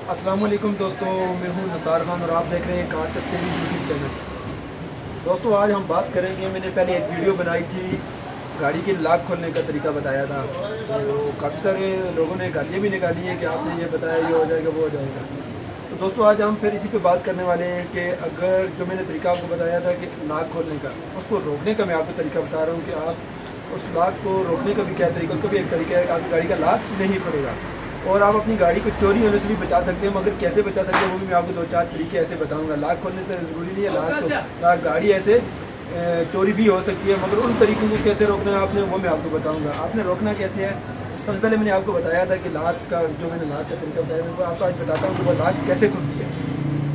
अस्सलाम वालेकुम दोस्तों, मैं हूं नसार खान और आप देख रहे हैं कार टेस्ट यूट्यूब चैनल। दोस्तों आज हम बात करेंगे, मैंने पहले एक वीडियो बनाई थी, गाड़ी के लॉक खोलने का तरीका बताया था। तो काफ़ी सारे लोगों ने गालियाँ भी निकाली हैं कि आपने ये बताया, ये हो जाएगा वो हो जाएगा। तो दोस्तों आज हम फिर इसी पे बात करने वाले हैं कि अगर जो मैंने तरीका आपको बताया था कि लॉक खोलने का, उसको रोकने का मैं आपको तरीका बता रहा हूँ कि आप उस लॉक को रोकने का भी क्या तरीका, उसका भी एक तरीका है कि आपकी गाड़ी का लॉक नहीं खुलेगा और आप अपनी गाड़ी को चोरी होने से भी बचा सकते हैं। मगर कैसे बचा सकते हैं वो भी मैं आपको 2-4 तरीके ऐसे बताऊंगा। लॉक खोलने से ज़रूरी नहीं है लॉक गाड़ी ऐसे चोरी भी हो सकती है, मगर उन तरीकों को कैसे रोकना है आपने, वो मैं आपको बताऊंगा। आपने रोकना कैसे है, सबसे पहले मैंने आपको बताया था कि लॉक का जो मैंने लॉक का तरीका बताया, मैं आपको आज बताता हूँ कि वो लॉक कैसे खुलती है,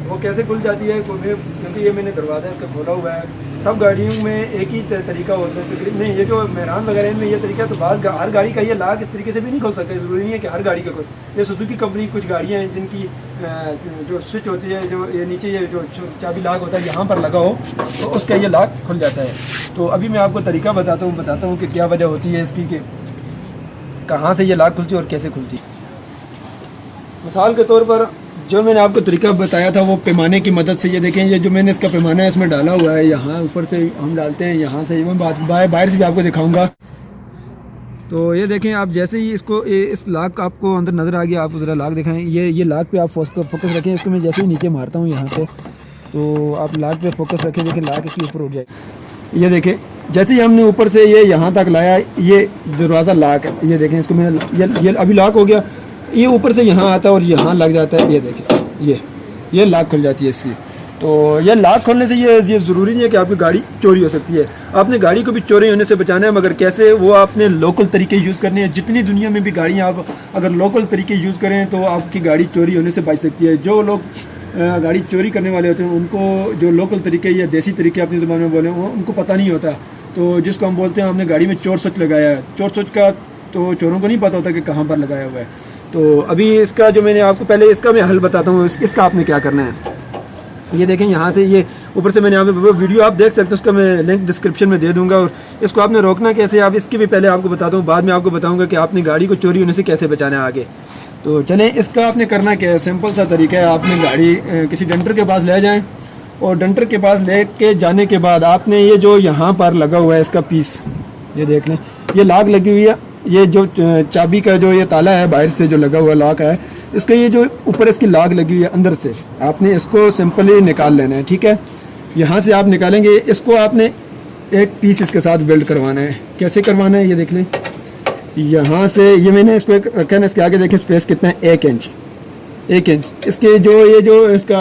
वो कैसे खुल जाती है। क्योंकि ये मैंने दरवाज़ा इसका खोला हुआ है। सब गाड़ियों में एक ही तरीका होता है तकरीबन, नहीं ये जो मेहरान वगैरह इनमें ये तरीका, तो हर गाड़ी का ये लॉक इस तरीके से भी नहीं खोल सकते। ज़रूरी नहीं है कि हर गाड़ी का खोल। ये सुजुकी कंपनी कुछ गाड़ियाँ हैं जिनकी जो स्विच होती है, जो ये नीचे ये जो चाबी लॉक होता है यहाँ पर लगा हो तो उसका ये लॉक खुल जाता है। तो अभी मैं आपको तरीका बताता हूँ कि क्या वजह होती है इसकी, कि कहाँ से ये लॉक खुलती है और कैसे खुलती है। मिसाल के तौर पर जो मैंने आपको तरीका बताया था वो पैमाने की मदद से, ये देखें, ये जो मैंने इसका पैमाना है इसमें डाला हुआ है, यहाँ ऊपर से हम डालते हैं, यहाँ से मैं बाहर से भी आपको दिखाऊंगा। तो ये देखें, आप जैसे ही इसको इस लॉक आपको अंदर नज़र आ गया, आप ज़रा लॉक दिखाएं, ये लॉक पे आप फोकस रखें। इसको मैं जैसे ही नीचे मारता हूँ यहाँ पे, तो आप लॉक पे फोकस रखें, देखें लॉक इसके ऊपर उठ जाए। ये देखें, जैसे ही हमने ऊपर से ये यहाँ तक लाया, ये दरवाज़ा लॉक है, ये देखें, इसको मैंने ये अभी लॉक हो गया, ये ऊपर से यहाँ आता है और यहाँ लग जाता है। ये देखें, ये लॉक खुल जाती है इसकी। तो ये लॉक खोलने से ये ज़रूरी नहीं है कि आपकी गाड़ी चोरी हो सकती है। आपने गाड़ी को भी चोरी होने से बचाना है, मगर कैसे, वो आपने लोकल तरीके यूज़ करने हैं। जितनी दुनिया में भी गाड़ियाँ आप अगर लोकल तरीके यूज़ करें तो आपकी गाड़ी चोरी होने से बच सकती है। जो लोग गाड़ी चोरी करने वाले होते हैं उनको जो लोकल तरीके या देसी तरीके अपनी ज़बान में बोले वो उनको पता नहीं होता। तो जिसको हम बोलते हैं हमने गाड़ी में चोर स्विच लगाया है, चोर स्विच का तो चोरों को नहीं पता होता कि कहाँ पर लगाया हुआ है। तो अभी इसका जो मैंने आपको पहले इसका मैं हल बताता हूँ, इसका आपने क्या करना है। ये देखें, यहाँ से ये ऊपर से मैंने यहाँ पे वो वीडियो आप देख सकते हो, उसका मैं लिंक डिस्क्रिप्शन में दे दूँगा। और इसको आपने रोकना कैसे, आप इसकी भी पहले आपको बताता हूँ, बाद में आपको बताऊँगा कि आपने गाड़ी को चोरी होने से कैसे बचाना है आगे। तो चलें, इसका आपने करना क्या है, सिंपल सा तरीका है। आपने गाड़ी किसी डंटर के पास ले जाएँ और डंटर के पास ले के जाने के बाद आपने ये जो यहाँ पर लगा हुआ है इसका पीस, ये देख लें, ये लॉक लगी हुई है, ये जो चाबी का जो ये ताला है बाहर से जो लगा हुआ लॉक है, इसका ये जो ऊपर इसकी लॉक लगी हुई है अंदर से, आपने इसको सिंपली निकाल लेना है। ठीक है, यहाँ से आप निकालेंगे, इसको आपने एक पीस इसके साथ वेल्ड करवाना है। कैसे करवाना है ये देख लें, यहाँ से ये मैंने इसको एक रखा है, इसके आगे देखें स्पेस कितना है, 1 इंच इसके जो इसका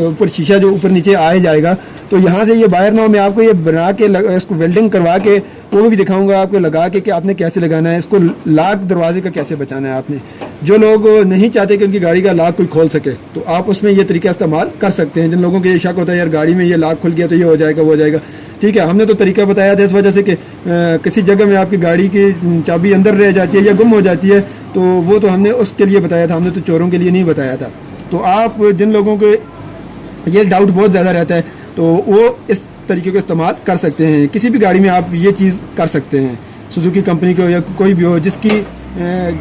ऊपर शीशा जो ऊपर नीचे आ जाएगा, तो यहाँ से ये बाहर ना हो, मैं आपको ये बना के इसको वेल्डिंग करवा के वो भी दिखाऊंगा आपको लगा के कि आपने कैसे लगाना है। इसको लॉक दरवाजे का कैसे बचाना है आपने। जो लोग नहीं चाहते कि उनकी गाड़ी का लॉक कोई खोल सके तो आप उसमें ये तरीका इस्तेमाल कर सकते हैं। जिन लोगों को ये शक होता है यार गाड़ी में ये लॉक खुल गया तो ये हो जाएगा वो हो जाएगा, ठीक है, हमने तो तरीका बताया था इस वजह से कि किसी जगह में आपकी गाड़ी की चाबी अंदर रह जाती है या गुम हो जाती है, तो वो तो हमने उसके लिए बताया था, हमने तो चोरों के लिए नहीं बताया था। तो आप जिन लोगों को ये डाउट बहुत ज़्यादा रहता है तो वो इस तरीके को इस्तेमाल कर सकते हैं। किसी भी गाड़ी में आप ये चीज़ कर सकते हैं, सुजुकी कंपनी को या कोई भी हो जिसकी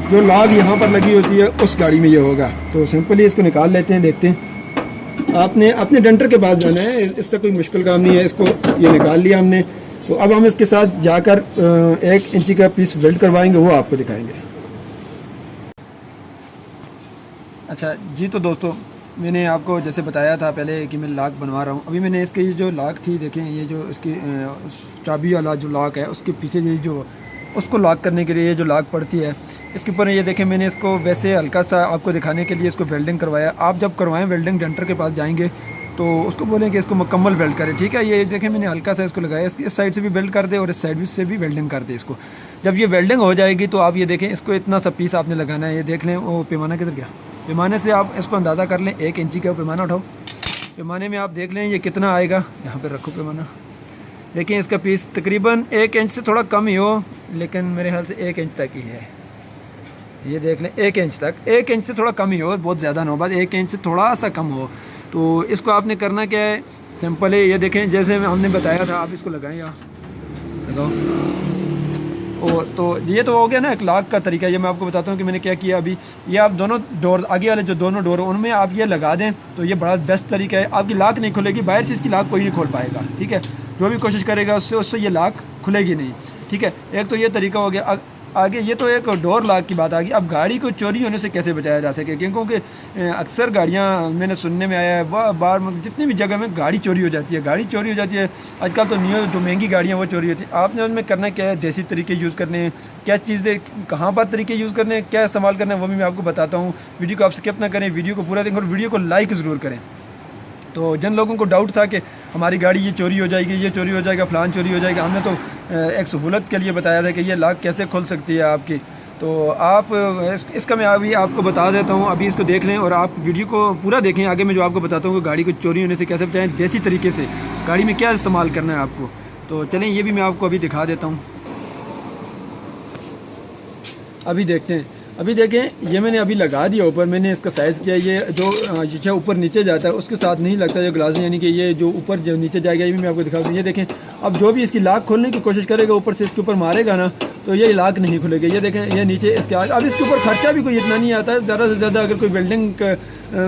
जो लॉक यहाँ पर लगी होती है उस गाड़ी में ये होगा। तो सिंपली इसको निकाल लेते हैं, देखते हैं। आपने अपने डंटर के पास जाना है, इससे कोई मुश्किल काम नहीं है। इसको ये निकाल लिया हमने, तो अब हम इसके साथ जाकर 1 इंची का पीस वेल्ड करवाएंगे, वो आपको दिखाएंगे। अच्छा जी, तो दोस्तों मैंने आपको जैसे बताया था पहले कि मैं लॉक बनवा रहा हूँ। अभी मैंने इसके ये जो लॉक थी, देखें ये जो इसकी चाबी वाला जो लॉक है उसके पीछे ये जो उसको लॉक करने के लिए ये जो लॉक पड़ती है इसके ऊपर, ये देखें मैंने इसको वैसे हल्का सा आपको दिखाने के लिए इसको वेल्डिंग करवाया। आप जब करवाएं वेल्डिंग डंटर के पास जाएंगे तो उसको बोलें कि इसको मुकम्मल वेल्ड करें, ठीक है। ये देखें मैंने हल्का सा इसको लगाया, इस साइड से भी वेल्ड कर दे और इस साइड से भी वेल्डिंग कर दे इसको। जब ये वेल्डिंग हो जाएगी तो आप ये देखें, इसको इतना सा पीस आपने लगाना है। ये देख लें, वो पैमाना किधर गया, पैमाने से आप इसको अंदाज़ा कर लें, 1 इंची का पैमाना उठाओ, पैमाने में आप देख लें ये कितना आएगा। यहाँ पर रखो पैमाना, देखिए इसका पीस तकरीबन 1 इंच से थोड़ा कम ही हो, लेकिन मेरे ख्याल से 1 इंच तक ही है। ये देख लें 1 इंच तक, 1 इंच से थोड़ा कम ही हो, बहुत ज़्यादा ना हो, बस 1 इंच से थोड़ा सा कम हो। तो इसको आपने करना क्या है, सिंपल है, ये देखें जैसे हमने बताया था, आप इसको लगाएं, यहाँ लगाओ और तो ये तो हो गया ना एक लॉक का तरीका। ये मैं आपको बताता हूँ कि मैंने क्या किया अभी। ये आप दोनों डोर, आगे वाले जो दोनों डोर उनमें आप ये लगा दें तो ये बड़ा बेस्ट तरीका है। आपकी लॉक नहीं खुलेगी, बाहर से इसकी लॉक कोई नहीं खोल पाएगा, ठीक है। जो भी कोशिश करेगा उससे ये लॉक खुलेगी नहीं, ठीक है। एक तो ये तरीका हो गया। आगे ये तो एक डोर लॉक की बात आ गई। अब गाड़ी को चोरी होने से कैसे बचाया जा सके, क्योंकि अक्सर गाड़ियाँ मैंने सुनने में आया है बार जितनी भी जगह में गाड़ी चोरी हो जाती है, गाड़ी चोरी हो जाती है। आजकल तो न्यू जो महंगी गाड़ियाँ वो चोरी होती है। आपने उनमें करना क्या है, देसी तरीके यूज़ करने हैं, क्या चीज़ें कहाँ पर तरीके यूज़ करने हैं, क्या इस्तेमाल करना है, वो भी मैं आपको बताता हूँ। वीडियो को आप स्किप ना करें, वीडियो को पूरा देखें और वीडियो को लाइक ज़रूर करें। तो जिन लोगों को डाउट था कि हमारी गाड़ी ये चोरी हो जाएगी, ये चोरी हो जाएगा, फ़लान चोरी हो जाएगा, हमने तो एक सहूलत के लिए बताया था कि ये लॉक कैसे खुल सकती है आपकी। तो आप इसका मैं अभी आपको बता देता हूँ। अभी इसको देख लें और आप वीडियो को पूरा देखें। आगे मैं जो आपको बताता हूँ कि गाड़ी को चोरी होने से कैसे बचाएं, देसी तरीके से गाड़ी में क्या इस्तेमाल करना है आपको। तो चलें ये भी मैं आपको अभी दिखा देता हूँ। अभी देखते हैं। अभी देखें ये मैंने अभी लगा दिया ऊपर, मैंने इसका साइज़ किया। ये जो ऊपर नीचे जाता है उसके साथ नहीं लगता जो ग्लास, यानी कि ये जो ऊपर जो नीचे जाएगा ये भी मैं आपको दिखा दूँ। ये देखें, अब जो भी इसकी लॉक खोलने की कोशिश करेगा ऊपर से इसके ऊपर मारेगा ना तो ये लॉक नहीं खुलेगी। ये देखें ये नीचे इसके आगे। अब इसके ऊपर खर्चा भी कोई इतना नहीं आता है, ज़्यादा से ज़्यादा अगर कोई वेल्डिंग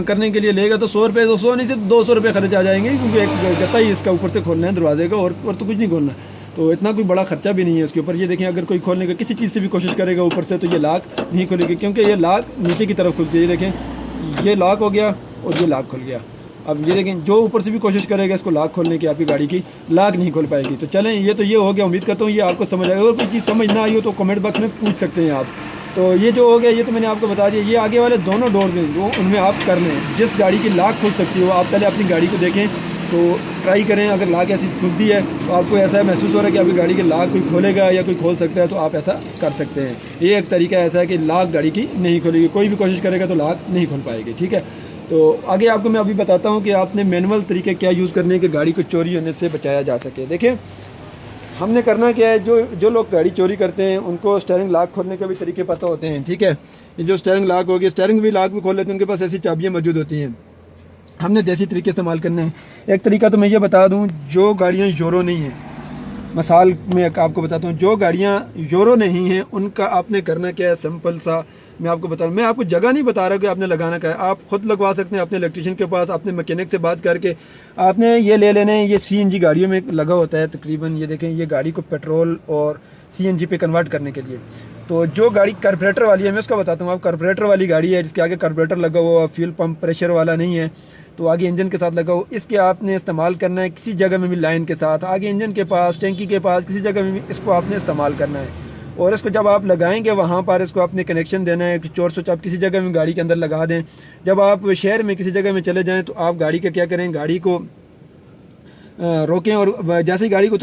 करने के लिए लेगा तो 100 रुपये, 100 नहीं से 200 रुपये खर्च आ जाएंगे, क्योंकि एक गत्ता ही इसका ऊपर से खोलना है दरवाजे का, और तो कुछ नहीं खोलना। तो इतना कोई बड़ा खर्चा भी नहीं है उसके ऊपर। ये देखें अगर कोई खोलने का किसी चीज़ से भी कोशिश करेगा ऊपर से तो ये लॉक नहीं खुलेगी, क्योंकि ये लॉक नीचे की तरफ खुलती है। ये देखें ये लॉक हो गया और ये लॉक खुल गया। अब ये देखें जो ऊपर से भी कोशिश करेगा इसको लॉक खोलने की, आपकी गाड़ी की लॉक नहीं खोल पाएगी। तो चलें ये तो ये हो गया। उम्मीद करता हूँ ये आपको समझ आएगा। अगर कोई चीज़ समझ ना आई हो तो कमेंट बॉक्स में पूछ सकते हैं आप। तो ये जो हो गया ये तो मैंने आपको बता दिया। ये आगे वाले दोनों डोर्स हैं वो उनमें आप कर लें। जिस गाड़ी की लॉक खुल सकती हो आप पहले अपनी गाड़ी को देखें, तो ट्राई करें। अगर लॉक ऐसी खुलती है तो आपको ऐसा महसूस हो रहा है कि आपकी गाड़ी के लॉक कोई खोलेगा या कोई खोल सकता है, तो आप ऐसा कर सकते हैं। ये एक तरीका ऐसा है कि लॉक गाड़ी की नहीं खोलेगी, कोई भी कोशिश करेगा तो लॉक नहीं खोल पाएगी, ठीक है। तो आगे आपको मैं अभी बताता हूँ कि आपने मैनुअल तरीके क्या यूज़ करने हैं कि गाड़ी को चोरी होने से बचाया जा सके। देखिए हमने करना क्या है, जो लोग गाड़ी चोरी करते हैं उनको स्टीयरिंग लॉक खोलने के भी तरीके पता होते हैं, ठीक है। ये जो स्टीयरिंग लॉक होगी, स्टीयरिंग भी लॉक भी खोल लेते हैं, उनके पास ऐसी चाबियाँ मौजूद होती हैं। हमने देसी तरीके इस्तेमाल करने हैं। एक तरीका तो मैं ये बता दूं, जो गाड़ियां यूरो नहीं हैं, मिसाल में आपको बताता हूं, जो गाड़ियां यूरो नहीं हैं उनका आपने करना क्या है, सिंपल सा मैं आपको बताऊं। मैं आपको जगह नहीं बता रहा कि आपने लगाना क्या है, आप खुद लगवा सकते हैं अपने इलेक्ट्रिशियन के पास, अपने मैकेनिक से बात करके। आपने ये ले लेना है, ये CNG गाड़ियों में लगा होता है तकरीबन। ये देखें ये गाड़ी को पेट्रोल और CNG पे कन्वर्ट करने के लिए। तो जो गाड़ी कार्बोरेटर वाली है मैं उसका बताता हूँ। आप कार्बोरेटर वाली गाड़ी है जिसके आगे कार्बोरेटर लगा हुआ, फ्यूल पंप प्रेशर वाला नहीं है, तो आगे इंजन के साथ लगा हो, इसके आपने इस्तेमाल करना है किसी जगह में भी लाइन के साथ, आगे इंजन के पास, टैंकी के पास, किसी जगह में भी इसको आपने इस्तेमाल करना है। और इसको जब आप लगाएंगे वहाँ पर इसको आपने कनेक्शन देना है, चोर स्विच आप किसी जगह में गाड़ी के अंदर लगा दें। जब आप शहर में किसी जगह में चले जाएँ तो आप गाड़ी का क्या करें, गाड़ी को रोकें और जैसे ही गाड़ी को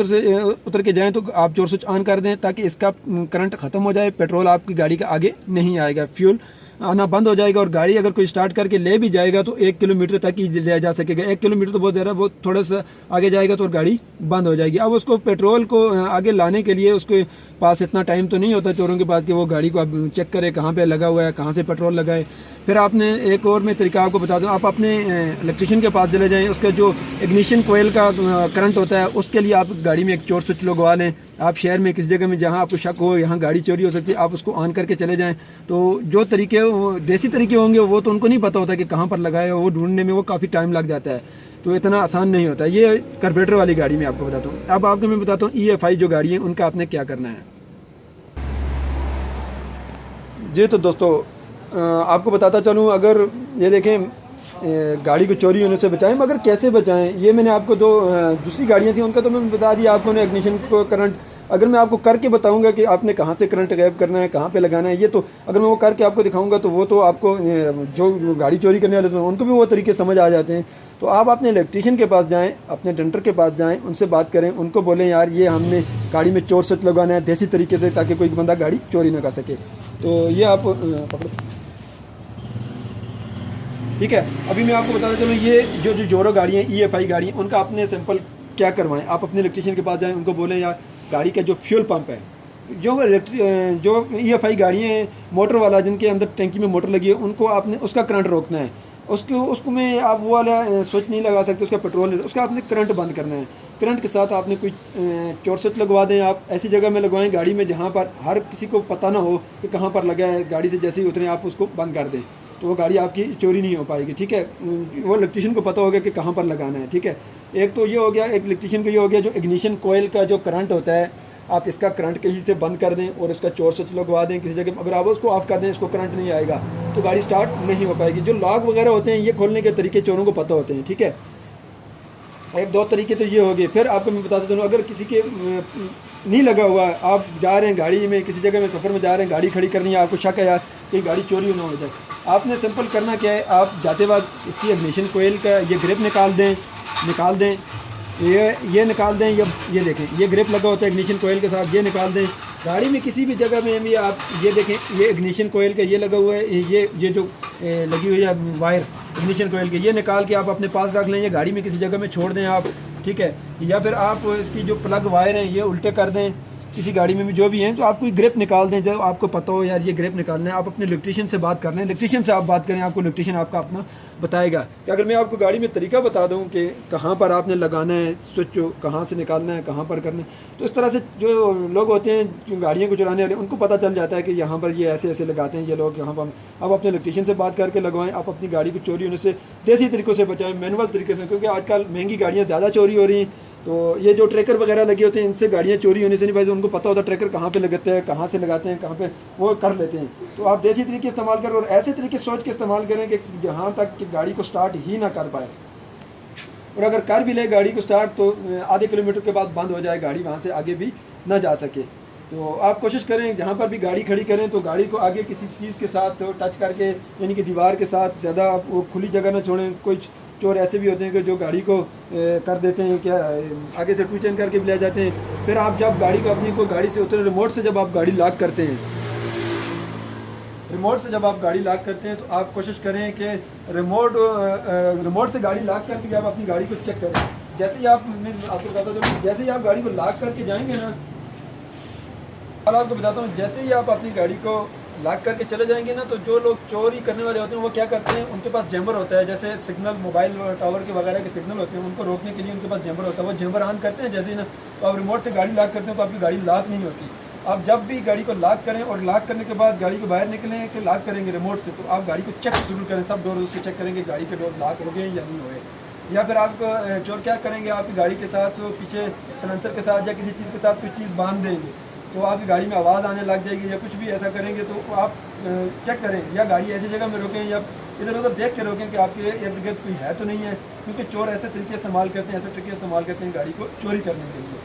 उतर के जाएं तो आप चोर स्विच ऑन कर दें ताकि इसका करंट ख़त्म हो जाए, पेट्रोल आपकी गाड़ी का आगे नहीं आएगा, फ्यूल आना बंद हो जाएगा। और गाड़ी अगर कोई स्टार्ट करके ले भी जाएगा तो 1 किलोमीटर तक ही ले जा सकेगा। 1 किलोमीटर तो बहुत ज़्यादा, बहुत थोड़ा सा आगे जाएगा तो गाड़ी बंद हो जाएगी। अब उसको पेट्रोल को आगे लाने के लिए उसके पास इतना टाइम तो नहीं होता चोरों के पास कि वो गाड़ी को आप चेक करें कहाँ पे लगा हुआ है, कहाँ से पेट्रोल लगाए। फिर आपने एक और मैं तरीका आपको बता दूं, आप अपने इलेक्ट्रिशियन के पास चले जाएं, उसका जो इग्निशन कोयल का करंट होता है उसके लिए आप गाड़ी में एक चोर स्विच लगवा लें। आप शहर में किसी जगह में जहां आपको शक हो यहाँ गाड़ी चोरी हो सकती है, आप उसको ऑन करके चले जाएं। तो जो तरीके देसी तरीके होंगे वो तो उनको नहीं पता होता कि कहाँ पर लगाए, वो ढूंढने में वो काफ़ी टाइम लग जाता है, तो इतना आसान नहीं होता। ये कार्बोरेटर वाली गाड़ी में आपको बताता हूँ। अब आपको मैं बताता हूँ EFI जो गाड़ी है उनका आपने क्या करना है। जी तो दोस्तों आपको बताता चलूँ, अगर ये देखें गाड़ी को चोरी होने से बचाएं, मगर कैसे बचाएं ये मैंने आपको दूसरी गाड़ियाँ थी उनका तो मैं बता दिया आपको ने इग्निशन को करंट। अगर मैं आपको करके बताऊंगा कि आपने कहाँ से करंट गायब करना है, कहाँ पे लगाना है, ये तो अगर मैं वो करके आपको दिखाऊंगा तो वो तो आपको जो गाड़ी चोरी करने वाले तो उनको भी वो तरीके समझ आ जाते हैं। तो आप अपने इलेक्ट्रिशियन के पास जाएँ, अपने डेंटर के पास जाएँ, उनसे बात करें, उनको बोलें यार ये हमने गाड़ी में चोर स्विच लगाना है देसी तरीके से ताकि कोई बंदा गाड़ी चोरी ना कर सके। तो ये आप पकड़ो, ठीक है। अभी मैं आपको बताता चलूँ ये जो यूरो गाड़ियाँ EFI गाड़ियाँ उनका आपने सिंपल क्या करवाएं। आप अपने इलेक्ट्रिशियन के पास जाएं, उनको बोलें यार गाड़ी का जो फ्यूल पंप है, जो EFI गाड़ियाँ हैं मोटर वाला जिनके अंदर टैंकी में मोटर लगी है, उनको आपने उसका करंट रोकना है। उसको उसको में आप वो वाला स्विच नहीं लगा सकते, उसका पेट्रोल नहीं, उसका आपने करंट बंद करना है। करंट के साथ आपने कोई चोर स्विच लगवा दें। आप ऐसी जगह में लगवाएं गाड़ी में जहाँ पर हर किसी को पता ना हो कि कहाँ पर लगा है। गाड़ी से जैसे ही उतरे आप उसको बंद कर दें तो वो गाड़ी आपकी चोरी नहीं हो पाएगी, ठीक है। वो इलेक्ट्रीशियन को पता होगा कि कहाँ पर लगाना है, ठीक है। एक तो ये हो गया, एक इलेक्ट्रीशियन को ये हो गया। जो इग्निशन कोयल का जो करंट होता है, आप इसका करंट कहीं से बंद कर दें और इसका चोर स्विच लगवा दें किसी जगह। अगर आप उसको ऑफ़ कर दें, इसको करंट नहीं आएगा तो गाड़ी स्टार्ट नहीं हो पाएगी। जो लॉक वगैरह होते हैं ये खोलने के तरीके चोरों को पता होते हैं, ठीक है। एक दो तरीके तो ये हो गए। फिर आपको मैं बताता हूँ, अगर किसी के नहीं लगा हुआ, आप जा रहे हैं गाड़ी में, किसी जगह में सफ़र में जा रहे हैं, गाड़ी खड़ी करनी है, आपको शक है यार कहीं गाड़ी चोरी ना हो जाए, आपने सिंपल करना क्या है, आप जाते वक्त इसकी इग्निशन कोयल का ये ग्रिप निकाल दें, ये निकाल दें। ये देखें, ये ग्रिप लगा होता है इग्निशन कोयल के साथ, ये निकाल दें। गाड़ी में किसी भी जगह में भी आप ये देखें, ये इग्निशन कोयल का ये लगा हुआ है, ये जो लगी हुई है वायर इग्निशन कोयल के, ये निकाल के आप अपने पास रख लें, ये गाड़ी में किसी जगह में छोड़ दें आप, ठीक है। या फिर आप इसकी जो प्लग वायर हैं ये उल्टे कर दें किसी गाड़ी में भी जो भी हैं, तो आप कोई ग्रिप निकाल दें। जब आपको पता हो यार ये ग्रिप निकालना है, आप अपने इलेक्ट्रीशियन से बात कर लें। इलेक्ट्रीशियन से आप बात करें, आपको इलेक्ट्रीशियन आपका अपना बताएगा। कि अगर मैं आपको गाड़ी में तरीका बता दूं कि कहाँ पर आपने लगाना है स्विच, कहाँ से निकालना है, कहाँ पर करना है, तो इस तरह से जो लोग होते हैं जो गाड़ियों को चलाने वाले, उनको पता चल जाता है कि यहाँ पर ये ऐसे ऐसे लगाते हैं ये लोग, यहाँ पर। आप अपने इलेक्ट्रीशियन से बात करके लगवाएं। आप अपनी गाड़ी को चोरी होने से देसी तरीक़ों से बचाएं, मैनुअल तरीके से, क्योंकि आजकल महंगी गाड़ियाँ ज़्यादा चोरी हो रही हैं। तो ये जो ट्रैकर वगैरह लगे होते हैं, इनसे गाड़ियाँ चोरी होने से नहीं भाई, उनको पता होता है ट्रैकर कहाँ पे लगाते हैं, कहाँ से लगाते हैं, कहाँ पे वो कर लेते हैं। तो आप देसी तरीके इस्तेमाल करें और ऐसे तरीके सोच के इस्तेमाल करें कि जहाँ तक कि गाड़ी को स्टार्ट ही ना कर पाए, और अगर कर भी ले गाड़ी को स्टार्ट तो आधे किलोमीटर के बाद बंद हो जाए गाड़ी, वहाँ से आगे भी ना जा सके। तो आप कोशिश करें जहाँ पर भी गाड़ी खड़ी करें तो गाड़ी को आगे किसी चीज़ के साथ टच करके, यानी कि दीवार के साथ, ज़्यादा आप वो खुली जगह ना छोड़ें। कुछ चोर ऐसे भी होते हैं कि जो गाड़ी को कर देते हैं क्या, आगे से टू चेन करके भी ले जाते हैं। फिर आप जब गाड़ी को अपनी को गाड़ी से उतरे, रिमोट से जब आप गाड़ी लॉक करते हैं, रिमोट से जब आप गाड़ी लॉक करते हैं तो आप कोशिश करें कि रिमोट से गाड़ी लॉक करके भी आप अपनी गाड़ी को चेक करें। जैसे ही मैं आपको बताता हूँ, जैसे ही आप गाड़ी को लॉक करके जाएंगे ना, और आपको बताता हूँ, जैसे ही आप अपनी गाड़ी को लॉक करके चले जाएंगे ना, तो जो लोग चोरी करने वाले होते हैं वो क्या करते हैं, उनके पास जैमर होता है, जैसे सिग्नल मोबाइल टावर के वगैरह के सिग्नल होते हैं, उनको रोकने के लिए उनके पास जैमर होता है। वो जैमर ऑन करते हैं जैसे ही ना, तो आप रिमोट से गाड़ी लॉक करते हैं तो आपकी गाड़ी लॉक नहीं होती। आप जब भी गाड़ी को लॉक करें और लॉक करने के बाद गाड़ी को बाहर निकलें कि लॉक करेंगे रिमोट से, तो आप गाड़ी को चेक जरूर करें, सब डोर उसके चेक करेंगे गाड़ी के डोर लॉक हो गए या नहीं हुए। या फिर आप चोर क्या करेंगे, आपकी गाड़ी के साथ पीछे सलेंसर के साथ या किसी चीज़ के साथ कोई चीज़ बांध देंगे, तो आपकी गाड़ी में आवाज़ आने लग जाएगी या कुछ भी ऐसा करेंगे। तो आप चेक करें, या गाड़ी ऐसी जगह में रोकें या इधर उधर देख के रोकें कि आपके इर्द गिर्द कोई है तो नहीं है, क्योंकि चोर ऐसे तरीके इस्तेमाल करते हैं, ऐसे ट्रिक इस्तेमाल करते हैं गाड़ी को चोरी करने के लिए।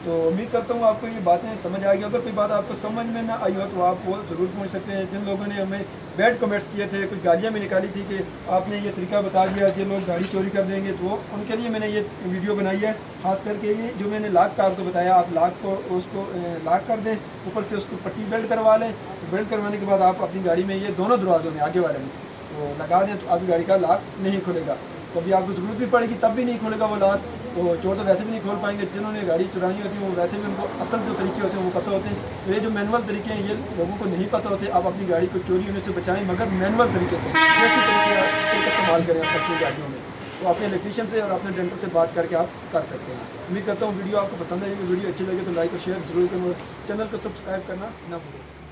तो उम्मीद करता हूँ आपको ये बातें समझ आ गई। अगर कोई बात आपको समझ में ना आई हो तो आप वो ज़रूर पूछ सकते हैं। जिन लोगों ने हमें बैड कमेंट्स किए थे, कुछ गालियाँ भी निकाली थी कि आपने ये तरीका बता दिया कि लोग गाड़ी चोरी कर देंगे, तो उनके लिए मैंने ये वीडियो बनाई है। खास करके ये जो मैंने लॉक का आपको बताया, आप लॉक को उसको लॉक कर दें, ऊपर से उसको पट्टी बेल्ट करवा लें। बेल्ट करवाने के बाद आप अपनी गाड़ी में ये दोनों दरवाज़ों में आगे वाले में तो लगा दें, तो आपकी गाड़ी का लॉक नहीं खुलेगा। कभी आपको ज़रूरत भी पड़ेगी तब भी नहीं खुलेगा वो लॉक, तो चोर तो वैसे भी नहीं खोल पाएंगे। जिन्होंने गाड़ी चुरानी होती है वो वैसे भी उनको असल जो तरीके होते हैं वो पता होते हैं। तो ये जो मैनुअल तरीके हैं ये लोगों को नहीं पता होते। आप अपनी गाड़ी को चोरी होने से बचाएं, मगर मैनुअल तरीके से, ऐसी तरीके का इस्तेमाल करें अपनी गाड़ियों में। तो अपने इलेक्ट्रीशियन से और अपने डेंटर से बात करके आप कर सकते हैं। उम्मीद करता हूँ वीडियो आपको पसंद आएगी। वीडियो अच्छी लगे तो लाइक और शेयर जरूर करें, चैनल को सब्सक्राइब करना ना भूलें।